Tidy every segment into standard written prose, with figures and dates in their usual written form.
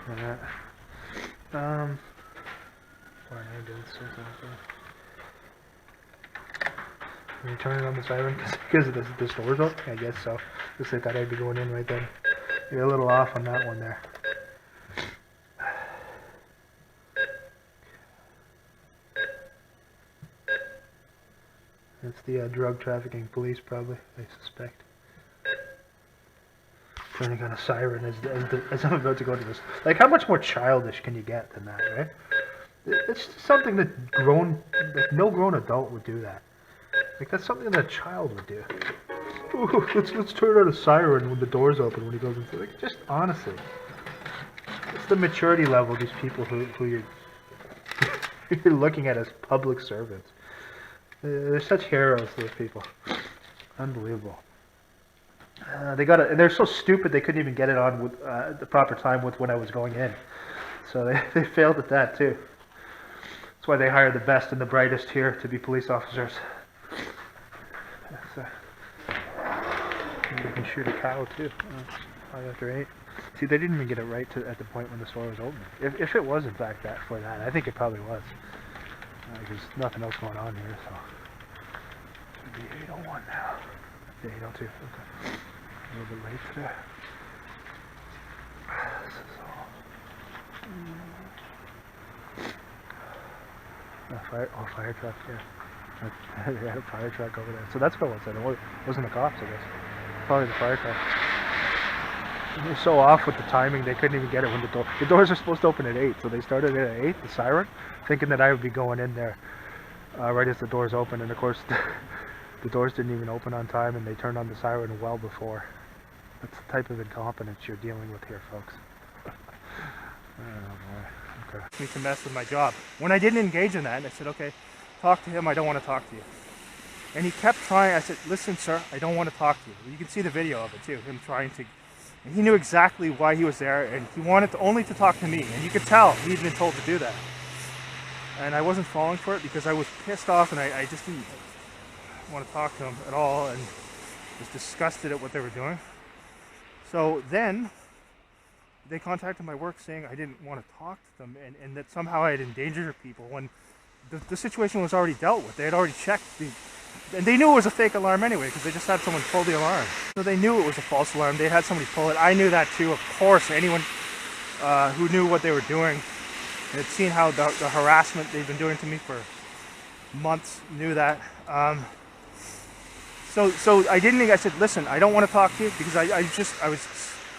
Yeah. Or an ambulance, something like that. Are you turning on the siren because this door's open? I guess so. Looks like I'd be going in right then. You're a little off on that one there. It's the drug trafficking police, probably, I suspect. Turning on a siren as I'm about to go to this. Like, how much more childish can you get than that, right? It's something that no grown adult would do that. Like, that's something that a child would do. Ooh, let's turn on a siren when the door's open when he goes into. Like, just honestly, it's the maturity level of these people who you're you're looking at as public servants. They're such heroes, those people. Unbelievable. They're so stupid they couldn't even get it on with the proper time with when I was going in. So they failed at that too. That's why they hire the best and the brightest here to be police officers. You can shoot a cow too. 5 after 8. See, they didn't even get it right at the point when the store was open. If it was in fact that, I think it probably was. There's nothing else going on here, so. It should be 8:01 now. Yeah, 8:02. Okay. A little bit late today. This is all. Fire truck, yeah. They had a fire truck over there. So that's what it was. It wasn't the cops, I guess. Probably the fire truck. They were so off with the timing, they couldn't even get it when the doors are supposed to open at 8, so they started it at 8, the siren, thinking that I would be going in there right as the doors open, and of course the doors didn't even open on time, and they turned on the siren well before. That's the type of incompetence you're dealing with here, folks. Oh boy. Okay. Me to mess with my job. When I didn't engage in that, I said, okay, talk to him, I don't want to talk to you. And he kept trying. I said, listen, sir, I don't want to talk to you. You can see the video of it too, him trying to. And he knew exactly why he was there, and he wanted only to talk to me. And you could tell he'd been told to do that. And I wasn't falling for it because I was pissed off, and I just didn't want to talk to him at all, and was disgusted at what they were doing. So then they contacted my work saying I didn't want to talk to them, and that somehow I had endangered people when the situation was already dealt with. They had already checked and they knew it was a fake alarm anyway because they just had someone pull the alarm. So they knew it was a false alarm. They had somebody pull it. I knew that too. Of course, anyone who knew what they were doing and had seen how the harassment they've been doing to me for months knew that. So I didn't. I said, listen, I don't want to talk to you because I was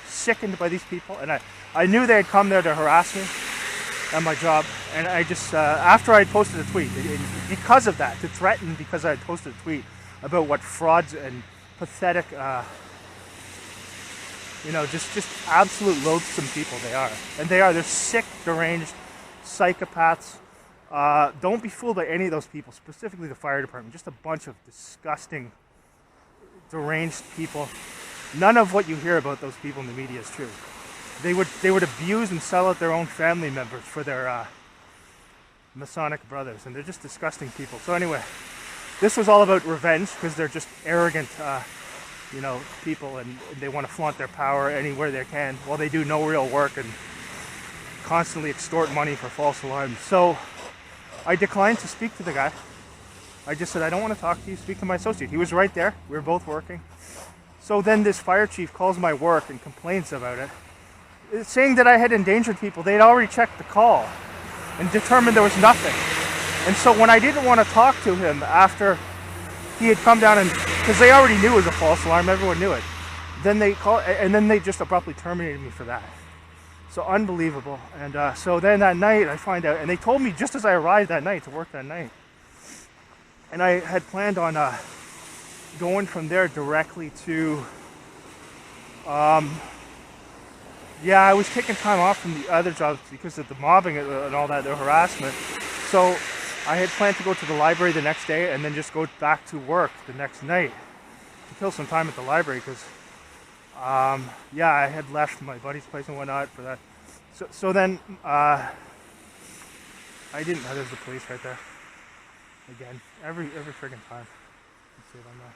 sickened by these people, and I knew they had come there to harass me at my job, and I just after I posted a tweet, because of that, to threaten because I had posted a tweet about what frauds and pathetic, just absolute loathsome people they are, and they're sick, deranged, psychopaths. Don't be fooled by any of those people, specifically the fire department. Just a bunch of disgusting, deranged people. None of what you hear about those people in the media is true. They would abuse and sell out their own family members for their Masonic brothers, and they're just disgusting people. So anyway, this was all about revenge because they're just arrogant, people, and they want to flaunt their power anywhere they can while they do no real work and constantly extort money for false alarms. So I declined to speak to the guy. I just said, I don't want to talk to you, speak to my associate. He was right there. We were both working. So then this fire chief calls my work and complains about it, saying that I had endangered people. They had already checked the call and determined there was nothing. And so when I didn't want to talk to him after he had come down, and because they already knew it was a false alarm, everyone knew it, then they just abruptly terminated me for that. So unbelievable. And so then that night I find out, and they told me just as I arrived that night to work that night, and I had planned on going from there directly to I was taking time off from the other jobs because of the mobbing and all that, the harassment. So I had planned to go to the library the next day and then just go back to work the next night to kill some time at the library because I had left my buddy's place and whatnot for that. So then I didn't. There's the police right there. Again, every friggin' time. Let's see it on there.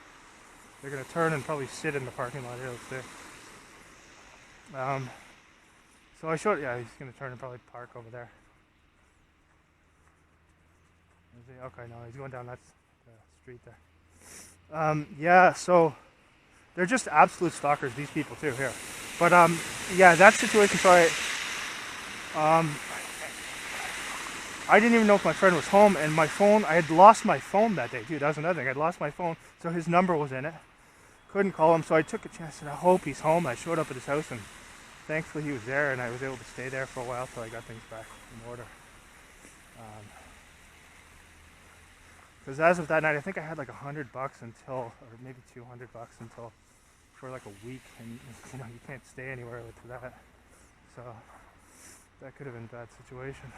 They're gonna turn and probably sit in the parking lot here. Let's see. So I showed, yeah, he's gonna turn and probably park over there. Is he? Okay, no, he's going down that street there. Yeah, so they're just absolute stalkers, these people too, here. But yeah, that situation, so I didn't even know if my friend was home, and my phone, I had lost my phone that day, too. That was another thing. I'd lost my phone, so his number was in it. Couldn't call him, so I took a chance, and I hope he's home. I showed up at his house, and thankfully he was there, and I was able to stay there for a while till I got things back in order. Because as of that night, I think I had like $100 until, or maybe $200 until, for like a week, and you know, you can't stay anywhere with that. So that could have been a bad situation.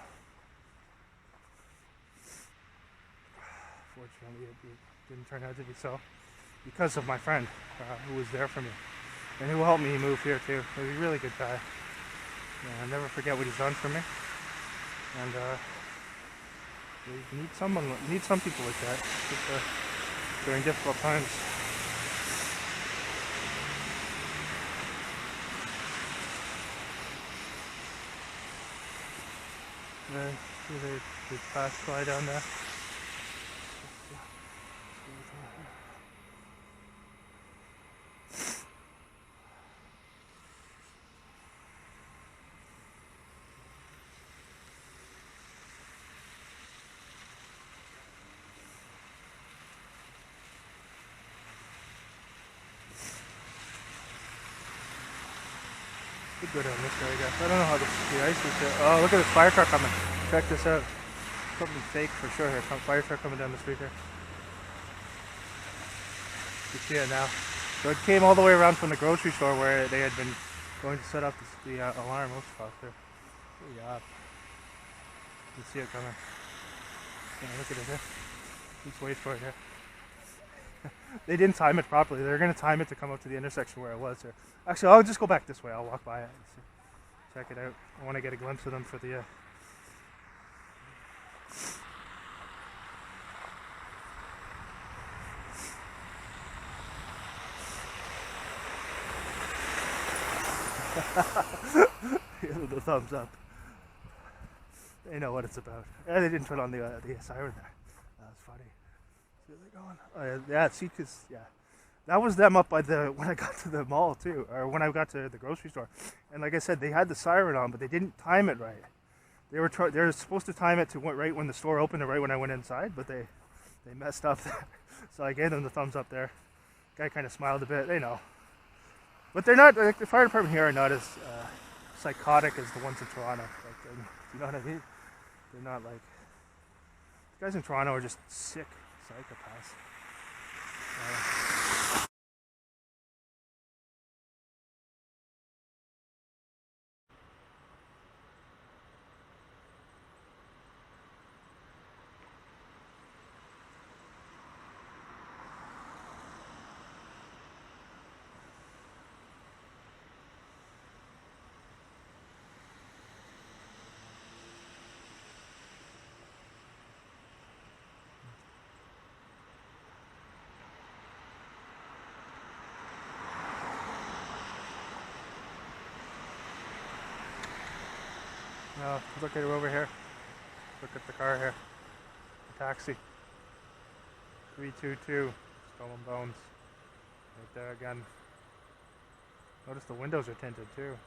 Fortunately, it didn't turn out to be so, because of my friend who was there for me and who helped me move here too. He was a really good guy. Yeah, I'll never forget what he's done for me. And you need some people like that during difficult times. See the pass fly down there. Go down this way, I guess. I don't know how the ice is here. Oh, look at this fire truck coming. Check this out. Something fake for sure here. Fire truck coming down the street here. You see it now. So it came all the way around from the grocery store where they had been going to set up the alarm. What's it called there? Yeah. You see it coming. Yeah, look at it here. Just wait for it here. They didn't time it properly. They're going to time it to come up to the intersection where it was here. Actually, I'll just go back this way. I'll walk by it and see. Check it out. I want to get a glimpse of them for the... the thumbs up. They know what it's about. Yeah, they didn't turn on the siren there. That was funny. See where they're going. Oh, yeah, see, because, yeah. That was them up by when I got to the mall too, or when I got to the grocery store. And like I said, they had the siren on, but they didn't time it right. They were supposed to time it to right when the store opened or right when I went inside, but they messed up there. So I gave them the thumbs up there. Guy kind of smiled a bit. They know. But they're not, like, the fire department here are not as psychotic as the ones in Toronto. Like, you know what I mean? They're not like... The guys in Toronto are just sick psychopaths. No, look at it over here. Look at the car here. The taxi. 322. Skullandbones. Right there again. Notice the windows are tinted too. You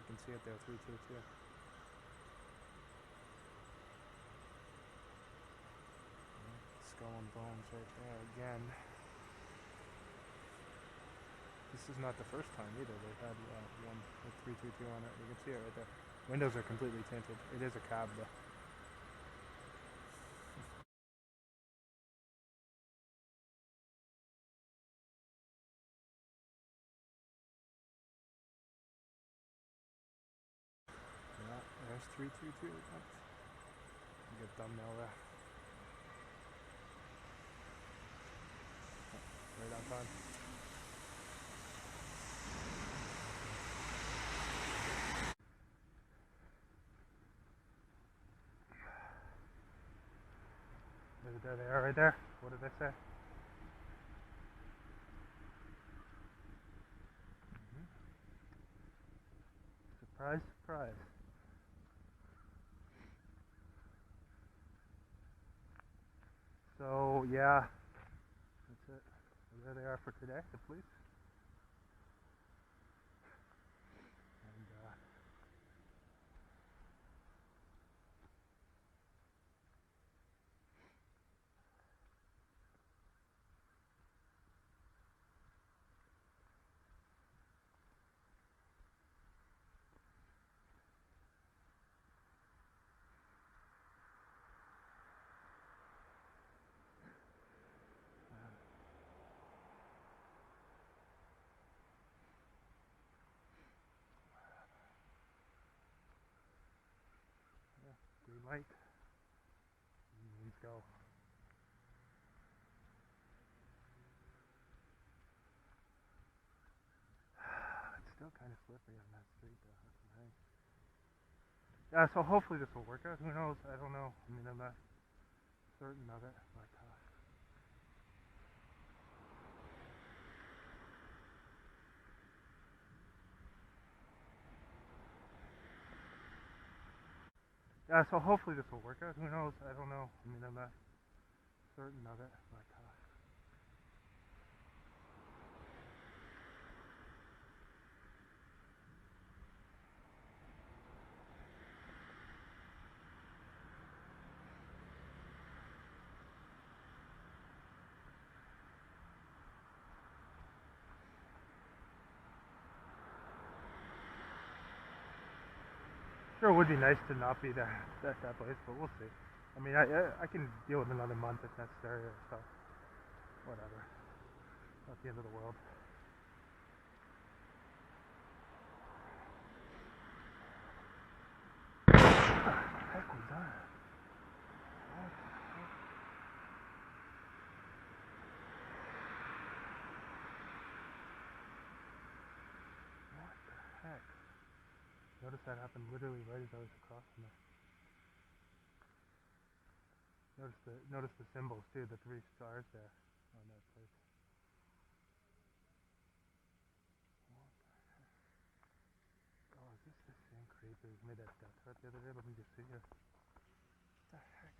can see it there, 322. Skullandbones right there again. This is not the first time either. They've had one with 322 on it. You can see it right there. Windows are completely tinted. It is a cab though. Yeah, there's 322. Good thumbnail there. Right on time. There they are right there. What did they say? Surprise, surprise. So yeah, that's it. So there they are for today, the police. And yeah, green light means go. It's still kind of slippery on that street though. That's the thing. Yeah, so hopefully this will work out. Who knows? I don't know. I mean, I'm not certain of it, but yeah, so hopefully this will work out. Who knows? I don't know. I mean, I'm not certain of it, but sure it would be nice to not be that place, but we'll see. I mean, I can deal with another month if necessary or so. Whatever. Not the end of the world. What the heck was that? What the heck? What the heck? Notice that happened literally right as I was crossing there. Notice the symbols too, the 3 stars there on that place. What the heck? Oh, is this the same creeper who made that death threat the other day? Let me just see here. What the heck?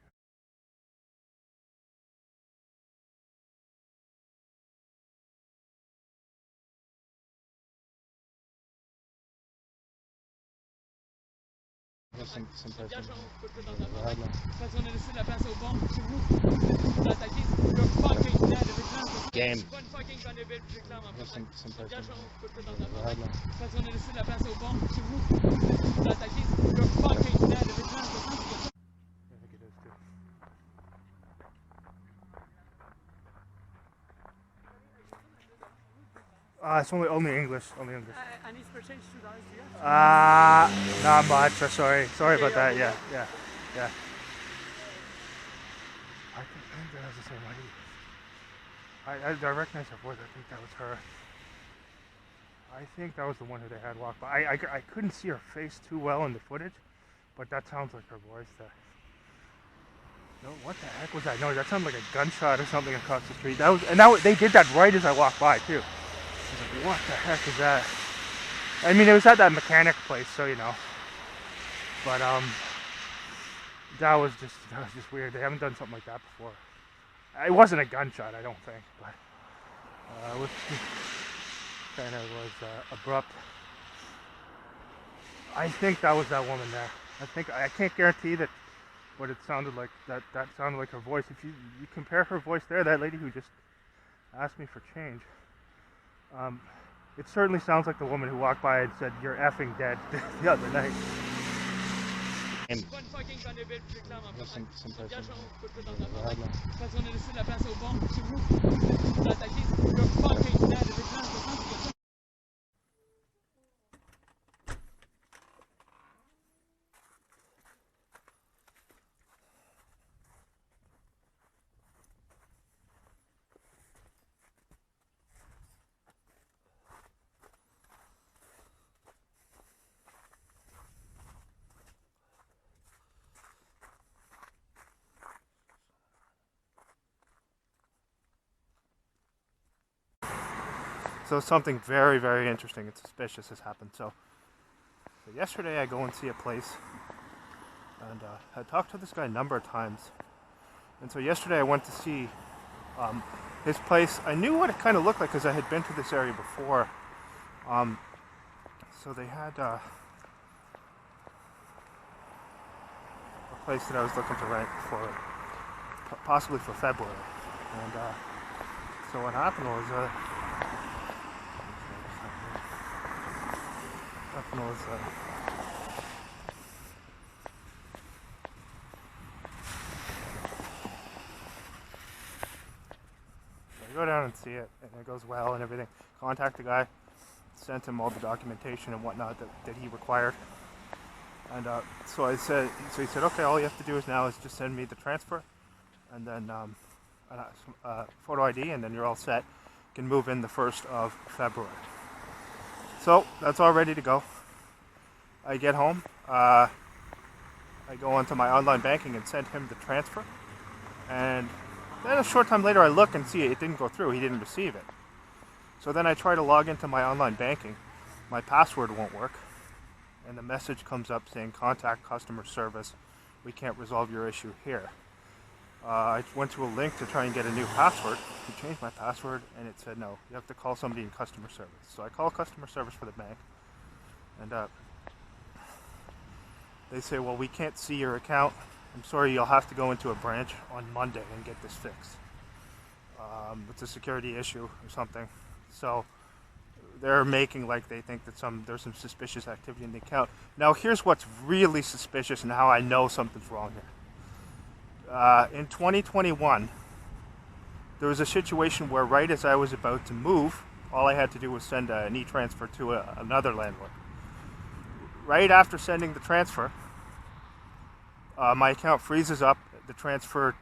Some person. Parce qu'on a laissé la place aux bombes chez vous. Vous attaquez, le fucking dead avec game. One fucking vanderbilt réclame en fait. Some person. Parce qu'on a laissé la place aux bombes chez vous. Vous attaquez, le fucking dead avec I think it is too. It's only English. Only English. I need to change $2. Not much. Sorry about that. Yeah. I think that was the same lady. I recognize her voice. I think that was her. I think that was the one who they had walk by. I couldn't see her face too well in the footage, but that sounds like her voice. No, what the heck was that noise? That sounded like a gunshot or something across the street. They did that right as I walked by too. I was like, what the heck is that? I mean, it was at that mechanic place, so you know. But that was just weird. They haven't done something like that before. It wasn't a gunshot, I don't think, but it was kind of abrupt. I think that was that woman there. I can't guarantee that, but it sounded like that sounded like her voice. If you compare her voice there, that lady who just asked me for change. It certainly sounds like the woman who walked by and said, "You're effing dead," the other night. One fucking vanderbilt réclame en fait. Some person. Parce qu'on a laissé la place aux bombes chez vous. Vous attaquez, le fucking dead avec So something very, very interesting and suspicious has happened. So So yesterday I go and see a place, and I talked to this guy a number of times. And so yesterday I went to see his place. I knew what it kind of looked like because I had been to this area before. So they had a place that I was looking to rent for, possibly for February. And so what happened was, I go down and see it, and it goes well and everything. Contact the guy, sent him all the documentation and whatnot that he required. And so he said, okay, all you have to do now is just send me the transfer, and then photo ID, and then you're all set. You can move in the 1st of February. So that's all ready to go. I get home, I go onto my online banking and send him the transfer, and then a short time later I look and see it didn't go through, he didn't receive it. So then I try to log into my online banking, my password won't work, and the message comes up saying contact customer service, we can't resolve your issue here. I went to a link to try and get a new password, to change my password, and it said no, you have to call somebody in customer service. So I call customer service for the bank, and they say, well, we can't see your account. I'm sorry, you'll have to go into a branch on Monday and get this fixed. It's a security issue or something. So they're making like they think that there's some suspicious activity in the account. Now here's what's really suspicious and how I know something's wrong here. In 2021, there was a situation where right as I was about to move, all I had to do was send an e-transfer to another landlord. Right after sending the transfer, my account freezes up. The transfer,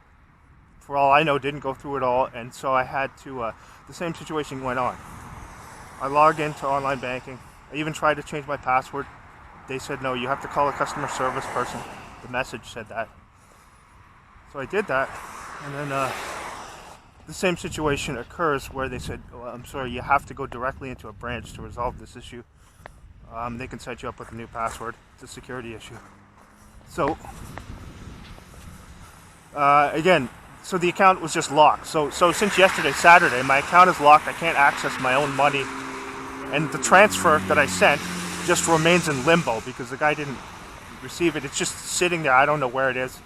for all I know, didn't go through at all, and so I had to, the same situation went on. I log into online banking. I even tried to change my password. They said, no, you have to call a customer service person. The message said that. So I did that, and then the same situation occurs where they said, well, I'm sorry, you have to go directly into a branch to resolve this issue. They can set you up with a new password. It's a security issue. So, again, so the account was just locked. So since yesterday, Saturday, my account is locked. I can't access my own money. And the transfer that I sent just remains in limbo because the guy didn't receive it. It's just sitting there. I don't know where it is.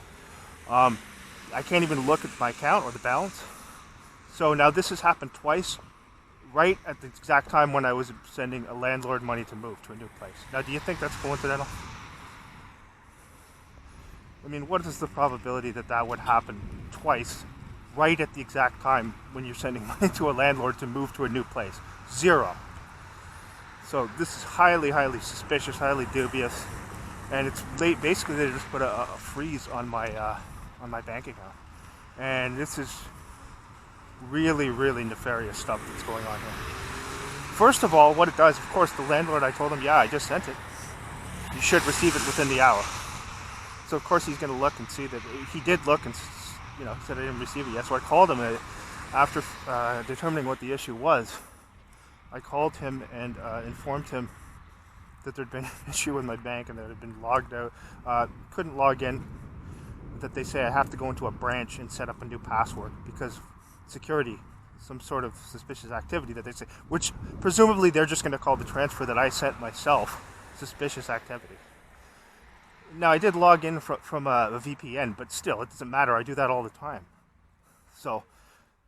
I can't even look at my account or the balance. So now this has happened twice, right at the exact time when I was sending a landlord money to move to a new place. Now, do you think that's coincidental? I mean, what is the probability that that would happen twice, right at the exact time when you're sending money to a landlord to move to a new place? 0. So this is highly, highly suspicious, highly dubious, and it's basically they just put a freeze on my bank account, and this is really, really nefarious stuff that's going on here. First of all, what it does, of course, the landlord, I told him, yeah, I just sent it. You should receive it within the hour. So of course he's going to look and see that he did look and said I didn't receive it yet. So I called him after determining what the issue was. I called him and informed him that there'd been an issue with my bank and that it had been logged out. Couldn't log in. That they say I have to go into a branch and set up a new password because security, some sort of suspicious activity that they say, which presumably they're just going to call the transfer that I sent myself suspicious activity. Now, I did log in from a VPN, but still, it doesn't matter. I do that all the time. So,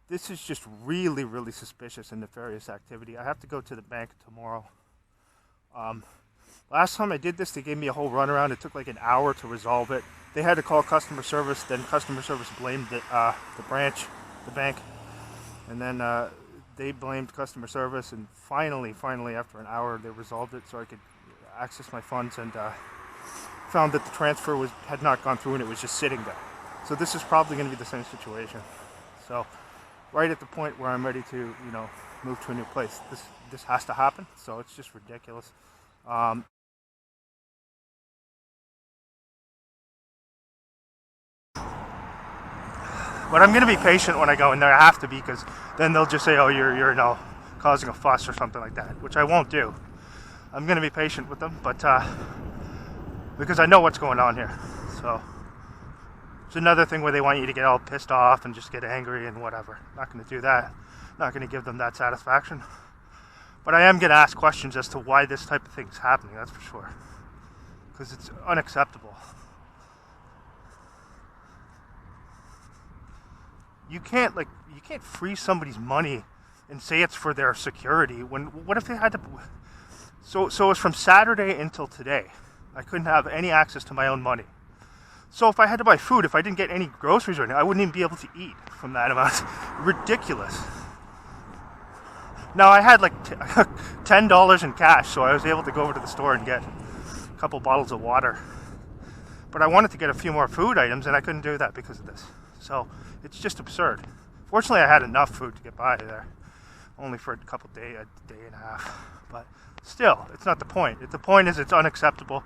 this is just really, really suspicious and nefarious activity. I have to go to the bank tomorrow. Last time I did this, they gave me a whole runaround. It took like an hour to resolve it. They had to call customer service, then customer service blamed the branch, the bank, and then they blamed customer service, and finally, after an hour, they resolved it so I could access my funds, and found that the transfer had not gone through and it was just sitting there. So this is probably going to be the same situation. So right at the point where I'm ready to, move to a new place, this has to happen. So it's just ridiculous. But I'm going to be patient when I go in there. I have to be, because then they'll just say, oh, you're causing a fuss or something like that, which I won't do. I'm going to be patient with them, but because I know what's going on here. So it's another thing where they want you to get all pissed off and just get angry and whatever. Not going to do that. Not going to give them that satisfaction. But I am going to ask questions as to why this type of thing is happening, that's for sure. Because it's unacceptable. You can't freeze somebody's money and say it's for their security. What if they had to? So it's from Saturday until today. I couldn't have any access to my own money. So if I had to buy food, if I didn't get any groceries or anything, I wouldn't even be able to eat from that amount. Ridiculous. Now I had like $10 in cash, so I was able to go over to the store and get a couple bottles of water. But I wanted to get a few more food items, and I couldn't do that because of this. So it's just absurd. Fortunately, I had enough food to get by there, only for a day and a half. But still, it's not the point. The point is it's unacceptable.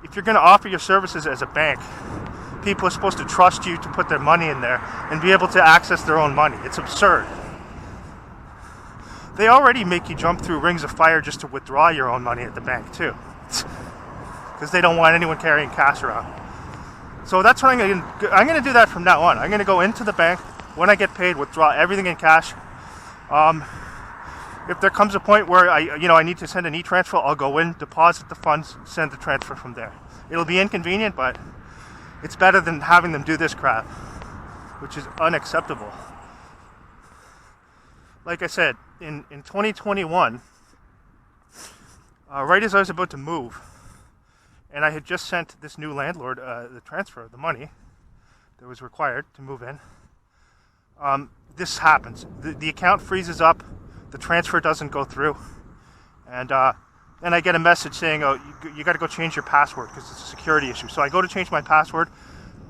If you're going to offer your services as a bank, people are supposed to trust you to put their money in there and be able to access their own money. It's absurd. They already make you jump through rings of fire just to withdraw your own money at the bank too, because they don't want anyone carrying cash around. So that's what I'm going to do that from now on. I'm going to go into the bank when I get paid, withdraw everything in cash. If there comes a point where I need to send an e-transfer, I'll go in, deposit the funds, send the transfer from there. It'll be inconvenient, but it's better than having them do this crap, which is unacceptable. Like I said, in 2021, right as I was about to move, and I had just sent this new landlord the transfer, the money that was required to move in, this happens. The account freezes up, the transfer doesn't go through, and then I get a message saying, oh, you got to go change your password because it's a security issue. So I go to change my password,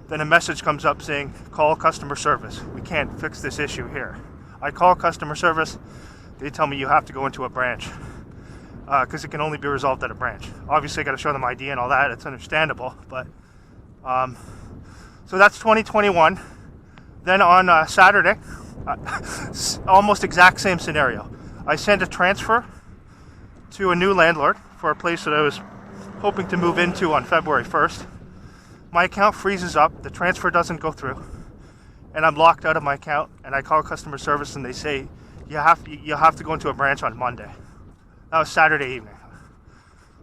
then a message comes up saying, call customer service. We can't fix this issue here. I call customer service, they tell me you have to go into a branch because it can only be resolved at a branch. Obviously I got to show them ID and all that, it's understandable, but so that's 2021. Then on Saturday, almost exact same scenario. I sent a transfer to a new landlord for a place that I was hoping to move into on February 1st. My account freezes up, the transfer doesn't go through, and I'm locked out of my account, and I call customer service and they say, you have to go into a branch on Monday. That was Saturday evening.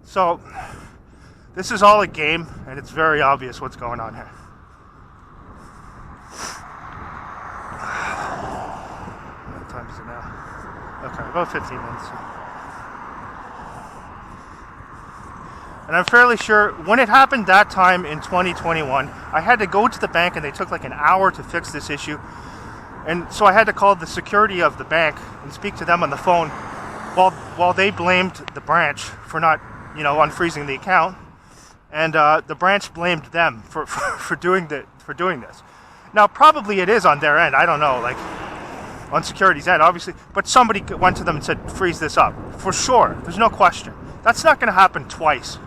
So this is all a game, and it's very obvious what's going on here. What time is it now? Okay, about 15 minutes. And I'm fairly sure when it happened that time in 2021, I had to go to the bank and they took like an hour to fix this issue. And so I had to call the security of the bank and speak to them on the phone while they blamed the branch for not, unfreezing the account. And the branch blamed them for doing this. Now, probably it is on their end. I don't know, like on security's end, obviously. But somebody went to them and said, freeze this up. For sure. There's no question. That's not going to happen twice.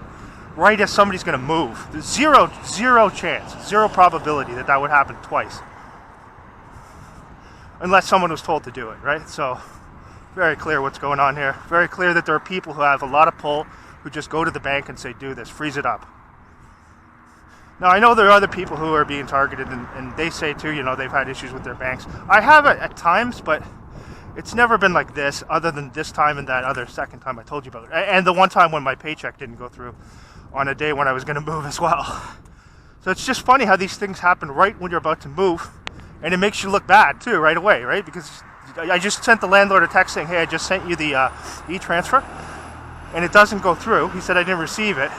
Right as somebody's going to move. There's zero chance, zero probability that would happen twice. Unless someone was told to do it, right? So, very clear what's going on here. Very clear that there are people who have a lot of pull who just go to the bank and say, do this, freeze it up. Now, I know there are other people who are being targeted, and they say too, they've had issues with their banks. I have it at times, but it's never been like this, other than this time and that other second time I told you about. And the one time when my paycheck didn't go through on a day when I was going to move as well. So it's just funny how these things happen right when you're about to move, and it makes you look bad too right away, right? Because I just sent the landlord a text saying, hey, I just sent you the e-transfer, and it doesn't go through. He said I didn't receive it.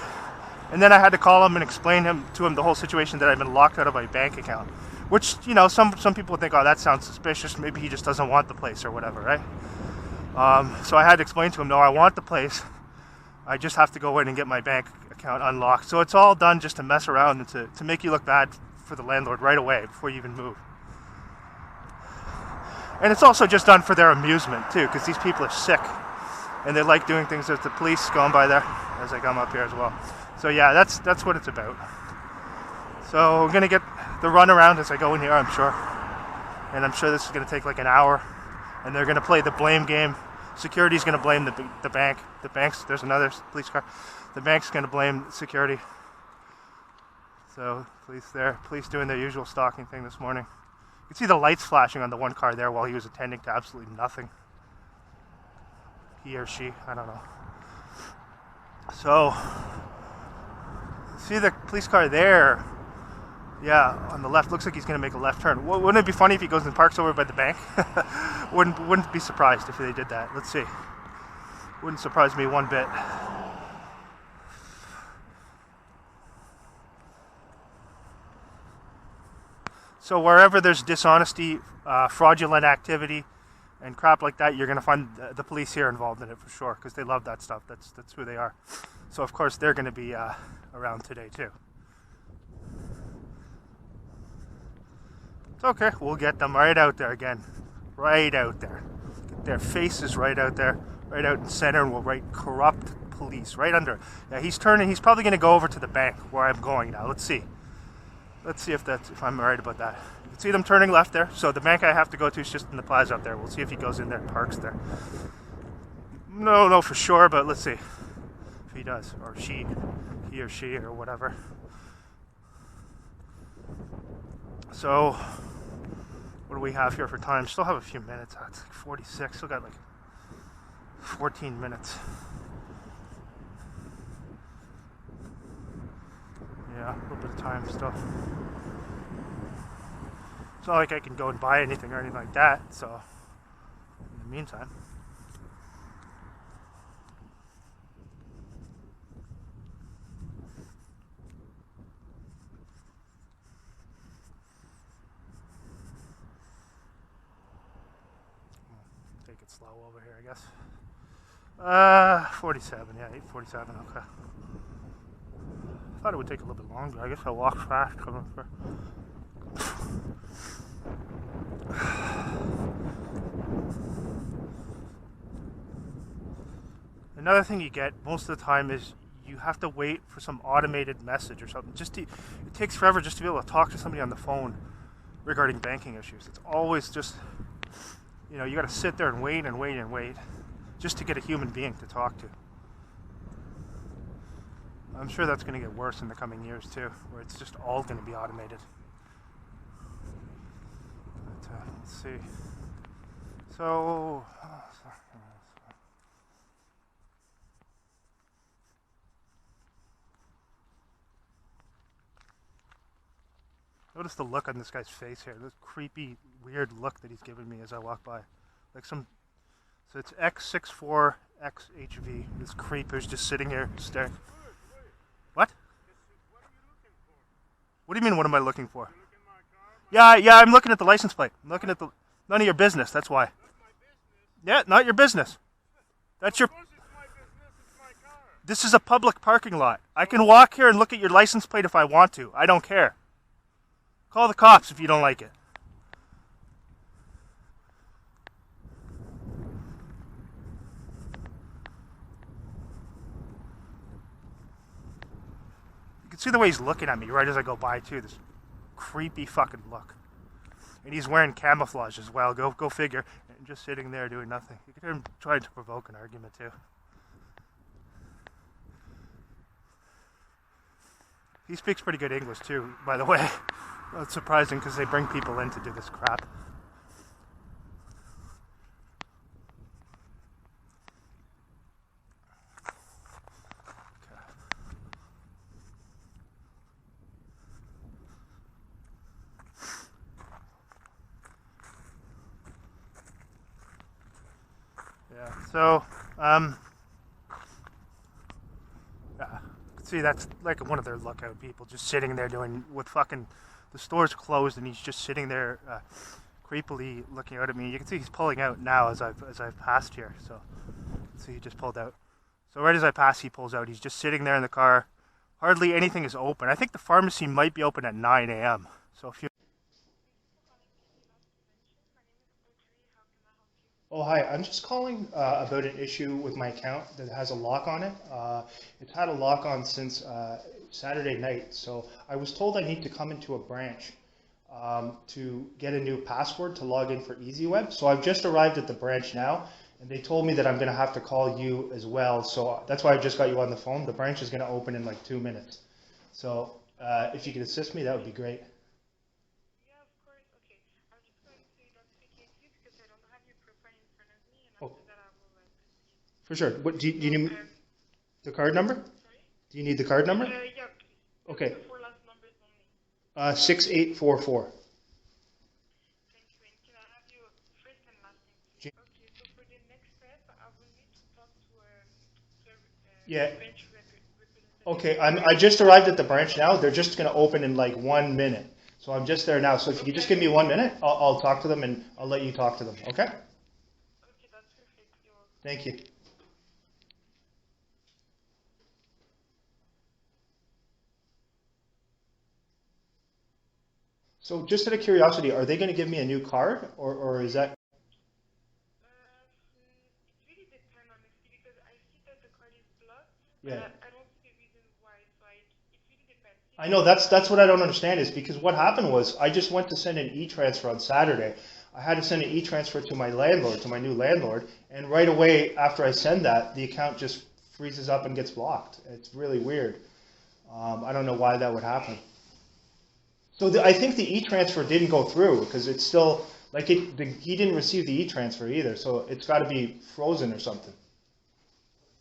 And then I had to call him and explain to him the whole situation, that I've been locked out of my bank account. Which, some people think, oh, that sounds suspicious. Maybe he just doesn't want the place or whatever, right? So I had to explain to him, no, I want the place. I just have to go in and get my bank account unlocked. So it's all done just to mess around and to make you look bad for the landlord right away before you even move. And it's also just done for their amusement too, because these people are sick and they like doing things. There's the police going by there as I come up here as well. So yeah, that's what it's about. So we're gonna get the run around as I go in here, I'm sure. And I'm sure this is gonna take like an hour, and they're gonna play the blame game. Security's gonna blame the bank. The bank's, there's another police car. The bank's gonna blame security. So police doing their usual stalking thing this morning. You can see the lights flashing on the one car there while he was attending to absolutely nothing. He or she, I don't know. So, see the police car there? Yeah, on the left. Looks like he's going to make a left turn. Wouldn't it be funny if he goes and parks over by the bank? Wouldn't be surprised if they did that. Let's see. Wouldn't surprise me one bit. So wherever there's dishonesty, fraudulent activity, and crap like that, you're going to find the police here involved in it for sure, because they love that stuff. That's who they are. So of course they're going to be around today too. It's okay. We'll get them right out there again. Right out there. Get their faces right out there. Right out in center, and we'll write corrupt police right under. Yeah, he's turning. He's probably going to go over to the bank where I'm going now. Let's see. Let's see if I'm right about that. You can see them turning left there. So the bank I have to go to is just in the plaza up there. We'll see if he goes in there and parks there. No, for sure, but let's see if he does, or he or she, or whatever. So, what do we have here for time? Still have a few minutes. It's like 46. Still got like 14 minutes. Yeah, a little bit of time still. It's not like I can go and buy anything or anything like that, so in the meantime. Take it slow over here, I guess. 47, yeah, 8:47, okay. I thought it would take a little bit longer. I guess I'll walk fast coming for. Another thing you get most of the time is you have to wait for some automated message or something. It takes forever just to be able to talk to somebody on the phone regarding banking issues. It's always just, you know, you got to sit there and wait and wait and wait just to get a human being to talk to. I'm sure that's going to get worse in the coming years too, where it's just all going to be automated. But, let's see. So, notice the look on this guy's face here. This creepy, weird look that he's giving me as I walk by. Like so it's X64XHV. This creep who's just sitting here staring. What? What do you mean, what am I looking for? Yeah, I'm looking at the license plate. I'm looking at the... None of your business, that's why. Yeah, not your business. That's your... This is a public parking lot. I can walk here and look at your license plate if I want to. I don't care. Call the cops if you don't like it. You can see the way he's looking at me right as I go by too. This creepy fucking look. And he's wearing camouflage as well. Go figure. And just sitting there doing nothing. You can hear him trying to provoke an argument too. He speaks pretty good English too, by the way. Well, it's surprising because they bring people in to do this crap. Yeah, so, yeah, see, that's like one of their lookout people just sitting there doing with fucking, the store's closed and he's just sitting there creepily looking out at me. You can see he's pulling out now as I've passed here, so he just pulled out. So right as I pass, he pulls out. He's just sitting there in the car. Hardly anything is open. I think the pharmacy might be open at 9 a.m. So if you... Oh, hi. I'm just calling about an issue with my account that has a lock on it. It's had a lock on since Saturday night. So I was told I need to come into a branch to get a new password to log in for EasyWeb. So I've just arrived at the branch now, and they told me that I'm going to have to call you as well. So that's why I just got you on the phone. The branch is going to open in like 2 minutes. So If you could assist me, that would be great. Yeah, of course. Okay. I'm just going to identify you because I don't have your profile in front of me, and Oh. after that I will proceed. For sure. What do you need? The card number? Sorry? Do you need the card number? Yeah, please. Okay. The four last numbers only. 6844. Thank you. And can I have your first and last name, please? Okay, so for the next step, I will need to talk to Yeah. branch representative. Okay, I just arrived at the branch now. They're just going to open in like 1 minute. So I'm just there now. So if you could just give me 1 minute, I'll talk to them and I'll let you talk to them. Okay? Okay, that's perfect. You're welcome. Thank you. So just out of curiosity, are they going to give me a new card or is that? It really depends, honestly, because I see that the card is blocked, Yeah. but I don't see the reason why, so it really depends. I know that's what I don't understand is because what happened was I just went to send an e-transfer on Saturday. I had to send an e-transfer to my landlord, to my new landlord, and right away after I send that, the account just freezes up and gets blocked. It's really weird. I don't know why that would happen. So I think the e-transfer didn't go through because it's still like he didn't receive the e-transfer either, so it's got to be frozen or something.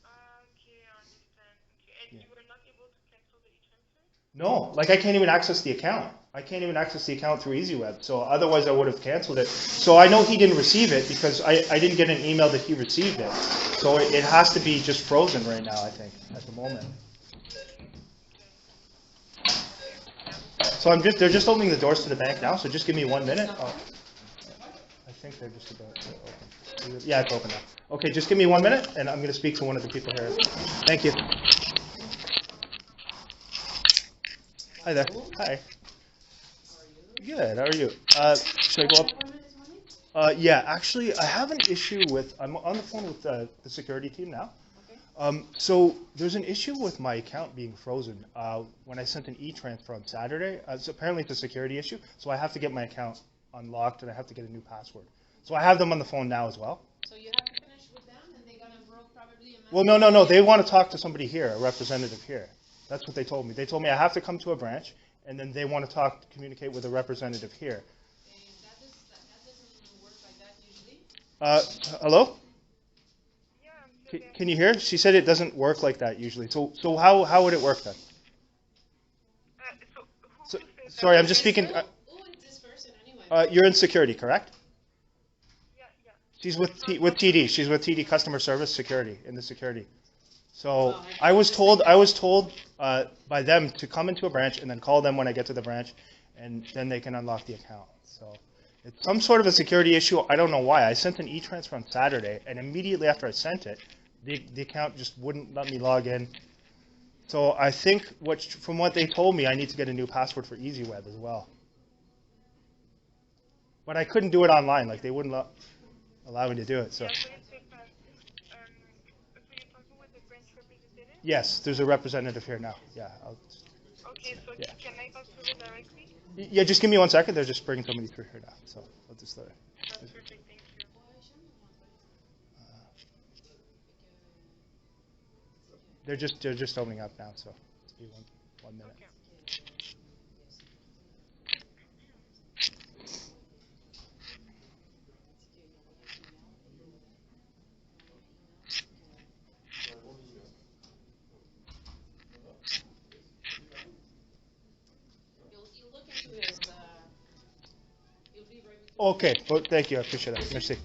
Okay, I understand. Okay, and you were not able to cancel the e-transfer? No, like I can't even access the account. I can't even access the account through EasyWeb. So otherwise I would have canceled it. So I know he didn't receive it because I didn't get an email that he received it. So it has to be just frozen right now, I think, at the moment. So they're just opening the doors to the bank now. So just give me 1 minute. Oh, I think they're just about to open. Yeah, it's open now. Okay, just give me 1 minute and I'm going to speak to one of the people here. Thank you. Hi there. Hi. Good. How are you? Should I go up? Yeah, actually, I have an issue with. I'm on the phone with the security team now. So there's an issue with my account being frozen. When I sent an e-transfer on Saturday, so apparently it's a security issue. So I have to get my account unlocked and I have to get a new password. So I have them on the phone now as well. So you have to finish with them, and they're gonna probably. Well, no. They want to talk to somebody here, a representative here. That's what they told me. They told me I have to come to a branch, and then they want to communicate with a representative here. That doesn't work like that usually. Hello? Yeah, I'm still there. Can you hear? She said it doesn't work like that usually. So how would it work then? So who said Sorry, that? I'm just speaking. Who is this person anyway? You're in security, correct? Yeah. She's with TD. She's with TD Customer Service Security in the security. So I was told by them to come into a branch and then call them when I get to the branch, and then they can unlock the account. So it's some sort of a security issue. I don't know why. I sent an e-transfer on Saturday, and immediately after I sent it, the account just wouldn't let me log in. So I think from what they told me, I need to get a new password for EasyWeb as well. But I couldn't do it online. Like they wouldn't allow me to do it. So. Yeah, so it depends. So you're talking with the branch representative? Yes, there's a representative here now. Yeah. Okay, so can I pass over directly? Yeah, just give me 1 second. They're just bringing somebody through here now. So I'll just let it. That's perfect, thank you. They're just opening up now, so just be 1 minute. Okay. You'll look into his. You'll be right. Okay, well, thank you. I appreciate that. Merci.